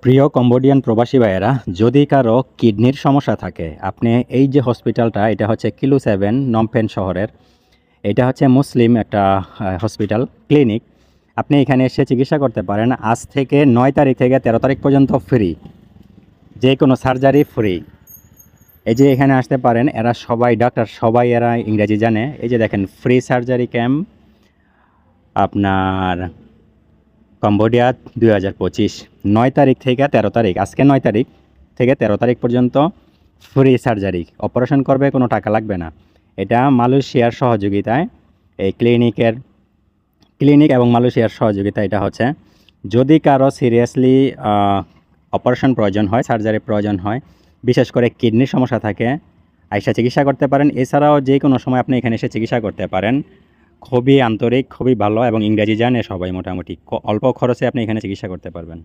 প্রিয় কম্বোডিয়ান প্রবাসী ভাইয়েরা, যদি কারো কিডনির সমস্যা থাকে, আপনি এই যে হসপিটালটা, এটা হচ্ছে কিলু 7 নমপেন শহরের। এটা হচ্ছে মুসলিম একটা হসপিটাল ক্লিনিক। আপনি এখানে এসে চিকিৎসা করতে পারেন। আজ থেকে 9 তারিখ থেকে 13 তারিখ পর্যন্ত ফ্রি, যে কোনো সার্জারি ফ্রি। এই যে এখানে আসতে পারেন, এরা সবাই ডাক্তার, সবাই এরা ইংরেজি জানে। এই যে দেখেন, ফ্রি সার্জারি ক্যাম্প আপনার কম্বোডিয়া 2025 9 তারিখ থেকে 13 তারিখ, আজকে 9 তারিখ থেকে 13 তারিখ পর্যন্ত ফ্রি সার্জারি। অপারেশন করবে, কোনো টাকা লাগবে না। এটা মালয়েশিয়ার সহযোগিতায়, এই ক্লিনিক এবং মালয়েশিয়ার সহযোগিতা এটা হচ্ছে। যদি কারো সিরিয়াসলি অপারেশন প্রয়োজন হয়, সার্জারি প্রয়োজন হয়, বিশেষ করে কিডনির সমস্যা থাকে, আইসা চিকিৎসা করতে পারেন। এছাড়াও যে কোনো সময় আপনি এখানে এসে চিকিৎসা করতে পারেন। খুবই আন্তরিক, খুবই ভালো এবং ইংরেজি জানে সবাই মোটামুটি। অল্প খরচে আপনি এখানে চিকিৎসা করতে পারবেন।